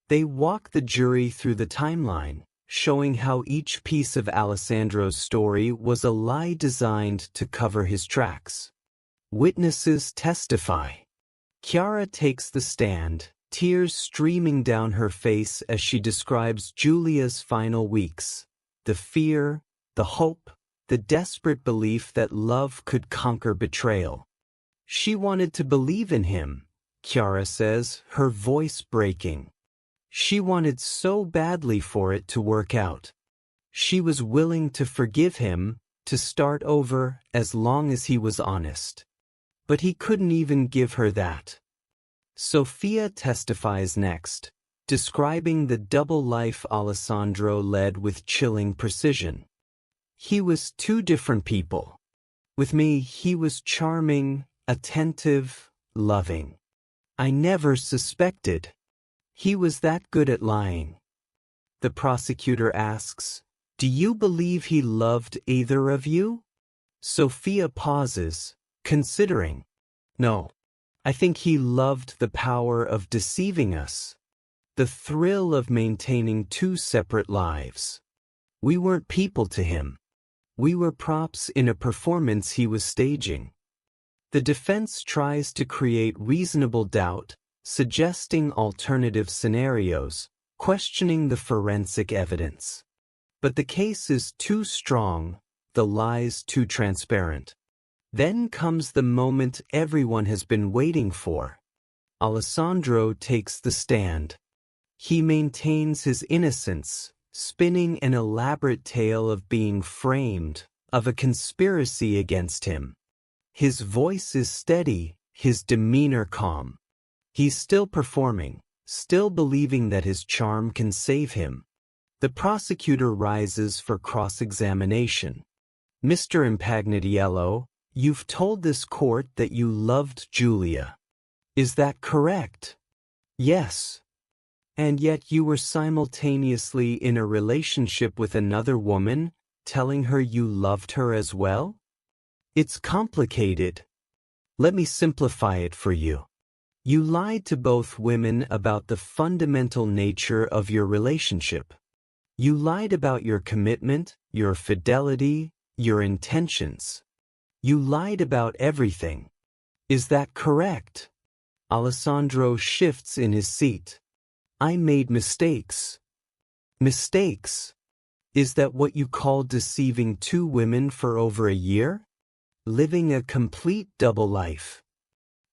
[SPEAKER 1] They walk the jury through the timeline, showing how each piece of Alessandro's story was a lie designed to cover his tracks. Witnesses testify. Chiara takes the stand, tears streaming down her face as she describes Giulia's final weeks. The fear, the hope, the desperate belief that love could conquer betrayal. "She wanted to believe in him," Chiara says, her voice breaking. "She wanted so badly for it to work out. She was willing to forgive him, to start over, as long as he was honest. But he couldn't even give her that." Sofia testifies next, describing the double life Alessandro led with chilling precision. "He was 2 different people. With me, he was charming, attentive, loving. I never suspected. He was that good at lying." The prosecutor asks, "Do you believe he loved either of you?" Sofia pauses, considering. "No. I think he loved the power of deceiving us. The thrill of maintaining 2 separate lives. We weren't people to him. We were props in a performance he was staging." The defense tries to create reasonable doubt, suggesting alternative scenarios, questioning the forensic evidence. But the case is too strong, the lies too transparent. Then comes the moment everyone has been waiting for. Alessandro takes the stand. He maintains his innocence, spinning an elaborate tale of being framed, of a conspiracy against him. His voice is steady, his demeanor calm. He's still performing, still believing that his charm can save him. The prosecutor rises for cross-examination. "Mr. Impagnatiello, you've told this court that you loved Giulia. Is that correct?" "Yes." "And yet you were simultaneously in a relationship with another woman, telling her you loved her as well?" "It's complicated. Let me simplify it for you. You lied to both women about the fundamental nature of your relationship. You lied about your commitment, your fidelity, your intentions. You lied about everything. Is that correct?" Alessandro shifts in his seat. "I made mistakes." "Mistakes? Is that what you call deceiving 2 women for over a year? Living a complete double life?"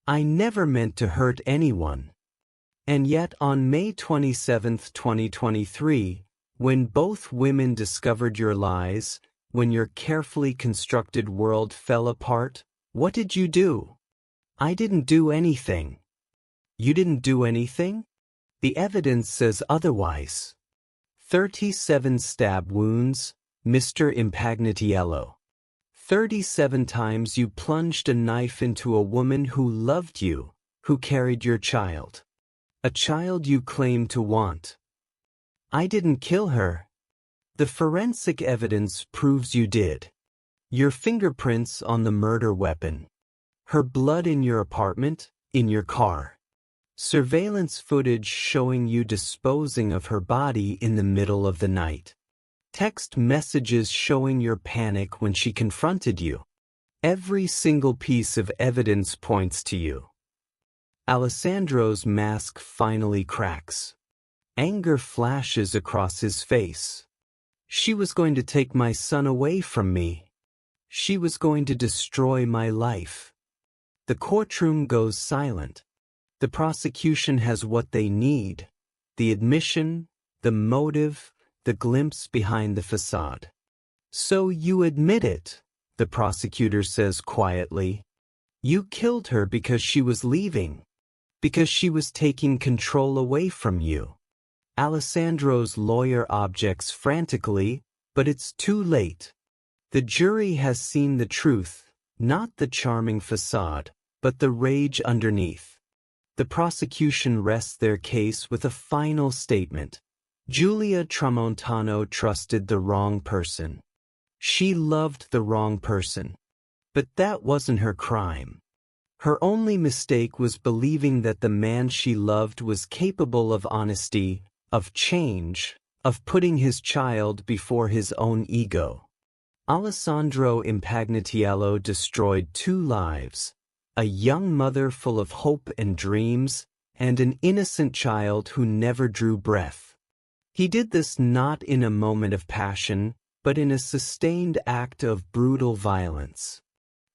[SPEAKER 1] "I never meant to hurt anyone." And yet on May 27, 2023, when both women discovered your lies, when your carefully constructed world fell apart, what did you do? I didn't do anything. You didn't do anything? The evidence says otherwise. 37 stab wounds, Mr. Impagnatiello. 37 times you plunged a knife into a woman who loved you, who carried your child. A child you claim to want. I didn't kill her. The forensic evidence proves you did. Your fingerprints on the murder weapon. Her blood in your apartment, in your car. Surveillance footage showing you disposing of her body in the middle of the night. Text messages showing your panic when she confronted you. Every single piece of evidence points to you. Alessandro's mask finally cracks. Anger flashes across his face. She was going to take my son away from me. She was going to destroy my life. The courtroom goes silent. The prosecution has what they need: the admission, the motive, the glimpse behind the facade. So you admit it, the prosecutor says quietly. You killed her because she was leaving. Because she was taking control away from you. Alessandro's lawyer objects frantically, but it's too late. The jury has seen the truth, not the charming facade, but the rage underneath. The prosecution rests their case with a final statement. Giulia Tramontano trusted the wrong person. She loved the wrong person. But that wasn't her crime. Her only mistake was believing that the man she loved was capable of honesty, of change, of putting his child before his own ego. Alessandro Impagnatiello destroyed 2 lives. A young mother full of hope and dreams, and an innocent child who never drew breath. He did this not in a moment of passion, but in a sustained act of brutal violence.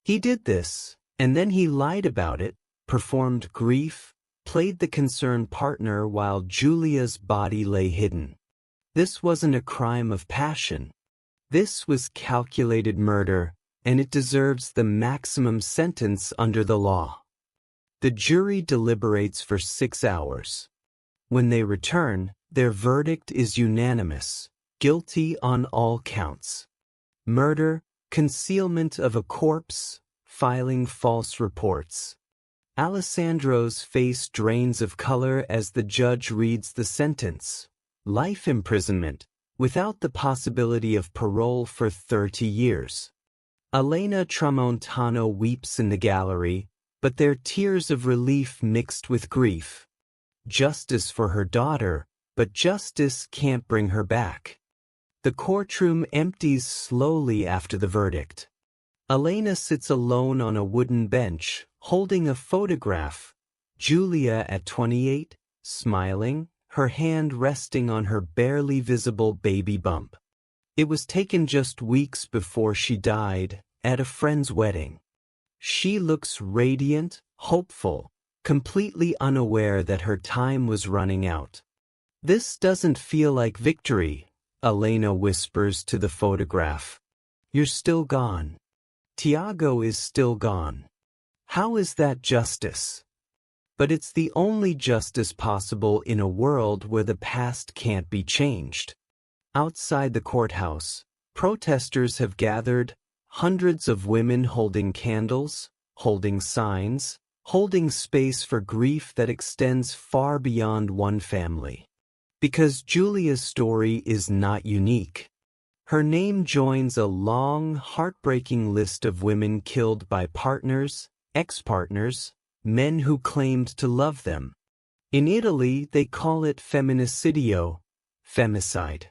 [SPEAKER 1] He did this, and then he lied about it, performed grief, played the concerned partner while Giulia's body lay hidden. This wasn't a crime of passion. This was calculated murder, and it deserves the maximum sentence under the law. The jury deliberates for 6 hours. When they return, their verdict is unanimous: guilty on all counts. Murder, concealment of a corpse, filing false reports. Alessandro's face drains of color as the judge reads the sentence: life imprisonment, without the possibility of parole for 30 years. Elena Tramontano weeps in the gallery, but they're tears of relief mixed with grief. Justice for her daughter, but justice can't bring her back. The courtroom empties slowly after the verdict. Elena sits alone on a wooden bench, holding a photograph. Giulia at 28, smiling, her hand resting on her barely visible baby bump. It was taken just weeks before she died, at a friend's wedding. She looks radiant, hopeful, completely unaware that her time was running out. This doesn't feel like victory, Elena whispers to the photograph. You're still gone. Tiago is still gone. How is that justice? But it's the only justice possible in a world where the past can't be changed. Outside the courthouse, protesters have gathered, hundreds of women holding candles, holding signs, holding space for grief that extends far beyond one family. Because Giulia's story is not unique. Her name joins a long, heartbreaking list of women killed by partners, ex-partners, men who claimed to love them. In Italy, they call it femminicidio, femicide.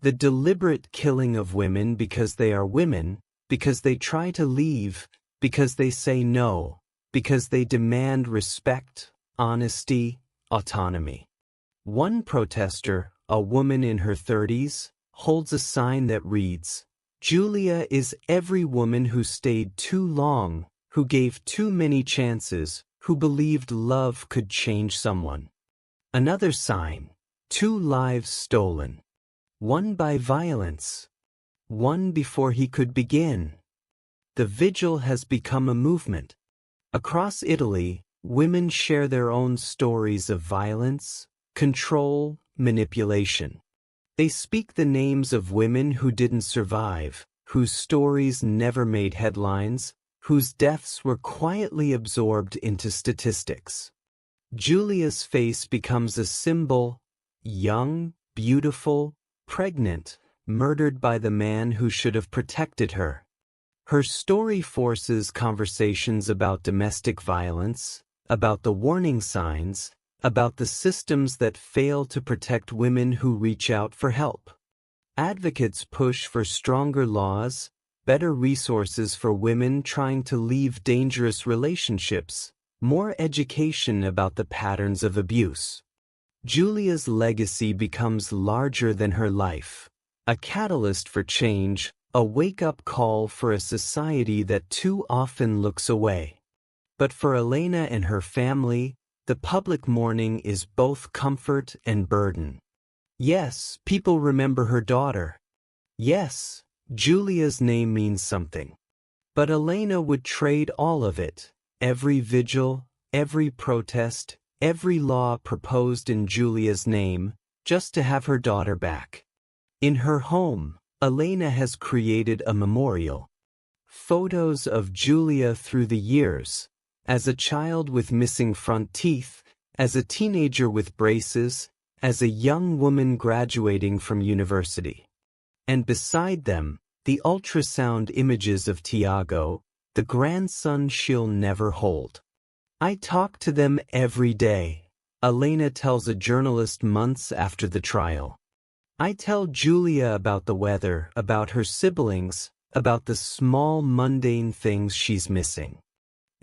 [SPEAKER 1] The deliberate killing of women because they are women, because they try to leave, because they say no, because they demand respect, honesty, autonomy. One protester, a woman in her 30s, holds a sign that reads, "Giulia is every woman who stayed too long, who gave too many chances, who believed love could change someone." Another sign. 2 lives stolen. One by violence. One before he could begin. The vigil has become a movement. Across Italy, women share their own stories of violence, control, manipulation. They speak the names of women who didn't survive, whose stories never made headlines, whose deaths were quietly absorbed into statistics. Giulia's face becomes a symbol, young, beautiful, pregnant, murdered by the man who should have protected her. Her story forces conversations about domestic violence, about the warning signs, about the systems that fail to protect women who reach out for help. Advocates push for stronger laws, better resources for women trying to leave dangerous relationships, more education about the patterns of abuse. Giulia's legacy becomes larger than her life, a catalyst for change, a wake-up call for a society that too often looks away. But for Elena and her family, the public mourning is both comfort and burden. Yes, people remember her daughter. Yes, Giulia's name means something. But Elena would trade all of it, every vigil, every protest, every law proposed in Giulia's name, just to have her daughter back. In her home, Elena has created a memorial. Photos of Giulia through the years, as a child with missing front teeth, as a teenager with braces, as a young woman graduating from university. And beside them, the ultrasound images of Tiago, the grandson she'll never hold. I talk to them every day, Elena tells a journalist months after the trial. I tell Giulia about the weather, about her siblings, about the small mundane things she's missing.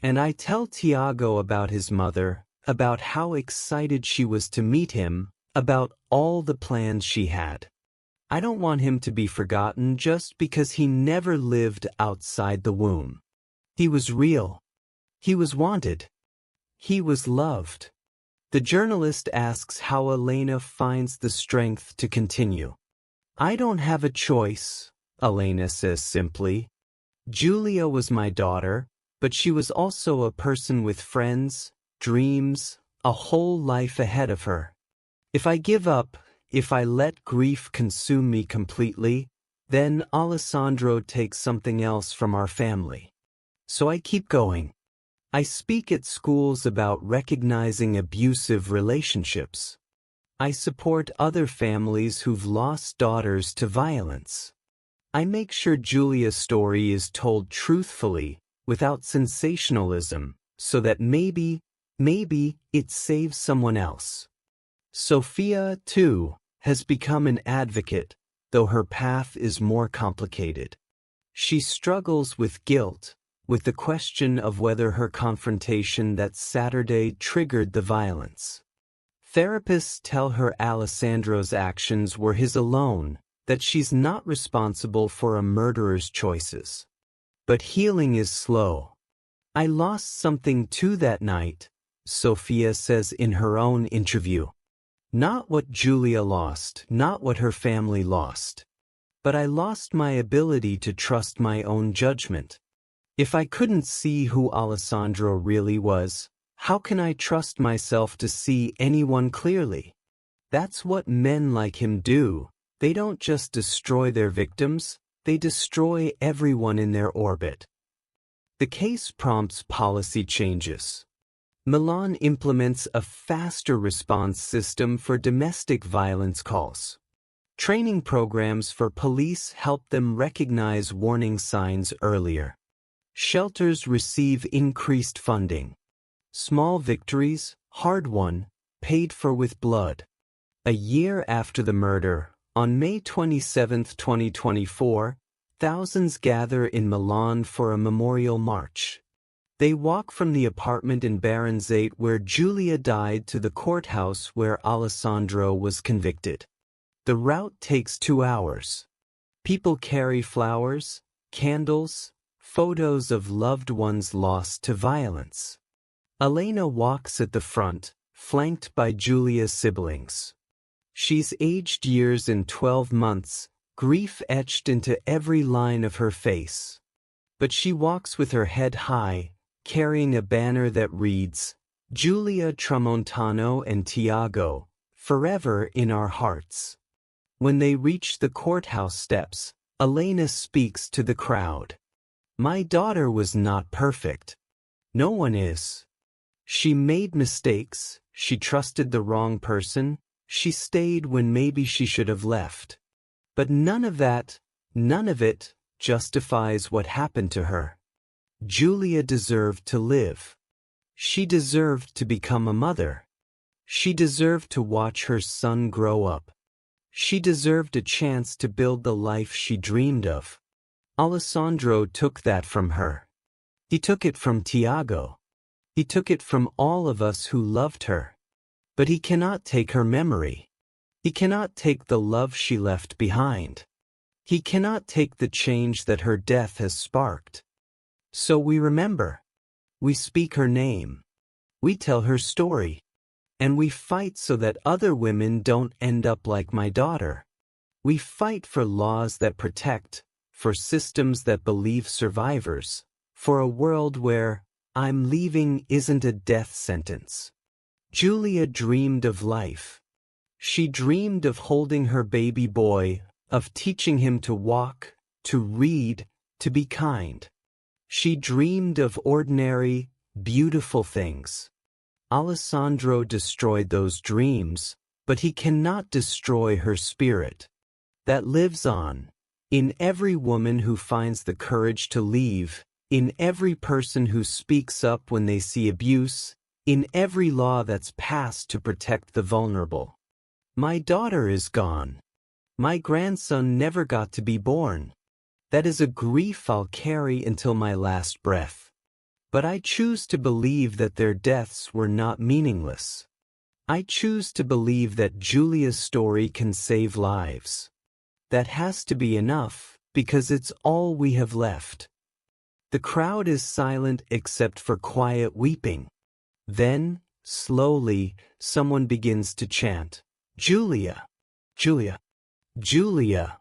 [SPEAKER 1] And I tell Tiago about his mother, about how excited she was to meet him, about all the plans she had. I don't want him to be forgotten just because he never lived outside the womb. He was real. He was wanted. He was loved. The journalist asks how Elena finds the strength to continue. I don't have a choice, Elena says simply. Giulia was my daughter, but she was also a person with friends, dreams, a whole life ahead of her. If I give up, if I let grief consume me completely, then Alessandro takes something else from our family. So I keep going. I speak at schools about recognizing abusive relationships. I support other families who've lost daughters to violence. I make sure Giulia's story is told truthfully, without sensationalism, so that maybe it saves someone else. Sophia, too, has become an advocate, though her path is more complicated. She struggles with guilt, with the question of whether her confrontation that Saturday triggered the violence. Therapists tell her Alessandro's actions were his alone, that she's not responsible for a murderer's choices. But healing is slow. I lost something too that night, Sophia says in her own interview. Not what Giulia lost, not what her family lost. But I lost my ability to trust my own judgment. If I couldn't see who Alessandro really was, how can I trust myself to see anyone clearly? That's what men like him do. They don't just destroy their victims, they destroy everyone in their orbit. The case prompts policy changes. Milan implements a faster response system for domestic violence calls. Training programs for police help them recognize warning signs earlier. Shelters receive increased funding. Small victories, hard won, paid for with blood. A year after the murder, on May 27, 2024, thousands gather in Milan for a memorial march. They walk from the apartment in Baronzate where Giulia died to the courthouse where Alessandro was convicted. The route takes 2 hours. People carry flowers, candles, photos of loved ones lost to violence. Elena walks at the front, flanked by Giulia's siblings. She's aged years in 12 months, grief etched into every line of her face. But she walks with her head high, carrying a banner that reads, Giulia Tramontano and Tiago, forever in our hearts. When they reach the courthouse steps, Elena speaks to the crowd. My daughter was not perfect. No one is. She made mistakes, she trusted the wrong person, she stayed when maybe she should have left. But none of it, justifies what happened to her. Giulia deserved to live. She deserved to become a mother. She deserved to watch her son grow up. She deserved a chance to build the life she dreamed of. Alessandro took that from her. He took it from Tiago. He took it from all of us who loved her. But he cannot take her memory. He cannot take the love she left behind. He cannot take the change that her death has sparked. So we remember. We speak her name. We tell her story. And we fight so that other women don't end up like my daughter. We fight for laws that protect, for systems that believe survivors, for a world where I'm leaving isn't a death sentence. Giulia dreamed of life. She dreamed of holding her baby boy, of teaching him to walk, to read, to be kind. She dreamed of ordinary, beautiful things. Alessandro destroyed those dreams, but he cannot destroy her spirit. That lives on, in every woman who finds the courage to leave, in every person who speaks up when they see abuse, in every law that's passed to protect the vulnerable. My daughter is gone. My grandson never got to be born. That is a grief I'll carry until my last breath. But I choose to believe that their deaths were not meaningless. I choose to believe that Giulia's story can save lives. That has to be enough, because it's all we have left. The crowd is silent except for quiet weeping. Then, slowly, someone begins to chant, Giulia, Giulia, Giulia.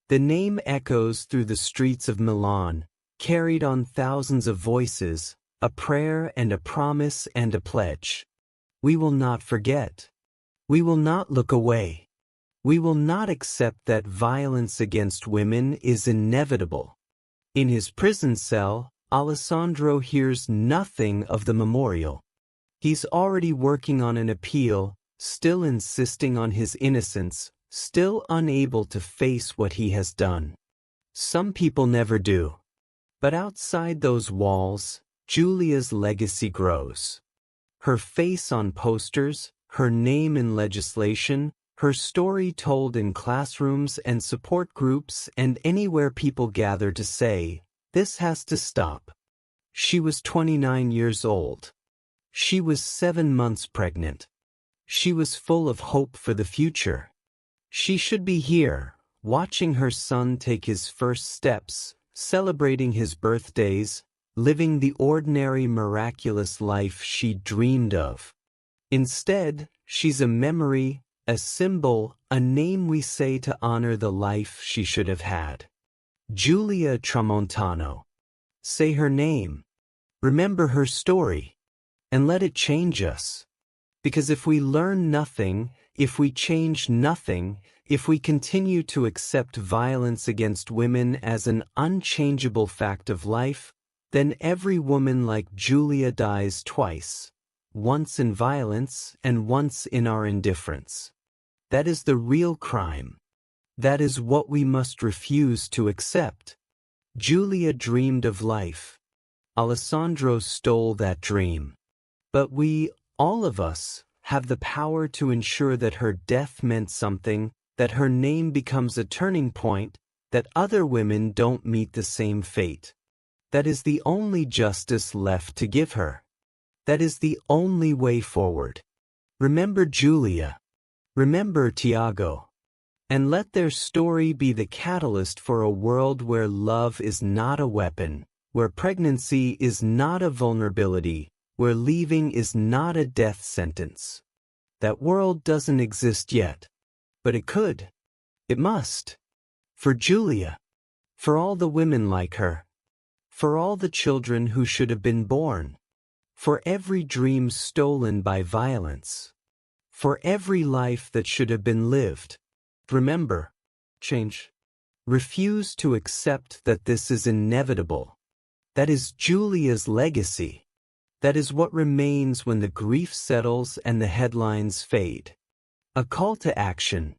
[SPEAKER 1] The name echoes through the streets of Milan, carried on thousands of voices, a prayer and a promise and a pledge. We will not forget. We will not look away. We will not accept that violence against women is inevitable. In his prison cell, Alessandro hears nothing of the memorial. He's already working on an appeal, still insisting on his innocence, still unable to face what he has done. Some people never do. But outside those walls, Giulia's legacy grows. Her face on posters, her name in legislation, her story told in classrooms and support groups and anywhere people gather to say, this has to stop. She was 29 years old. She was 7 months pregnant. She was full of hope for the future. She should be here, watching her son take his first steps, celebrating his birthdays, living the ordinary miraculous life she dreamed of. Instead, she's a memory, a symbol, a name we say to honor the life she should have had. Giulia Tramontano. Say her name. Remember her story. And let it change us. Because if we learn nothing, if we change nothing, if we continue to accept violence against women as an unchangeable fact of life, then every woman like Giulia dies twice, once in violence and once in our indifference. That is the real crime. That is what we must refuse to accept. Giulia dreamed of life. Alessandro stole that dream. But we, all of us, have the power to ensure that her death meant something, that her name becomes a turning point, that other women don't meet the same fate. That is the only justice left to give her. That is the only way forward. Remember Giulia. Remember Tiago. And let their story be the catalyst for a world where love is not a weapon, where pregnancy is not a vulnerability, where leaving is not a death sentence. That world doesn't exist yet. But it could. It must. For Giulia. For all the women like her. For all the children who should have been born. For every dream stolen by violence. For every life that should have been lived. Remember. Change. Refuse to accept that this is inevitable. That is Giulia's legacy. That is what remains when the grief settles and the headlines fade. A call to action.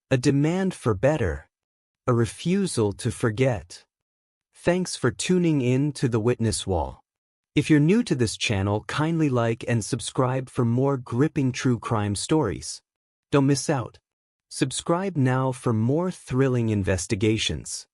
[SPEAKER 1] A demand for better. A refusal to forget. Thanks for tuning in to The Witness Wall. If you're new to this channel, kindly like and subscribe for more gripping true crime stories. Don't miss out. Subscribe now for more thrilling investigations.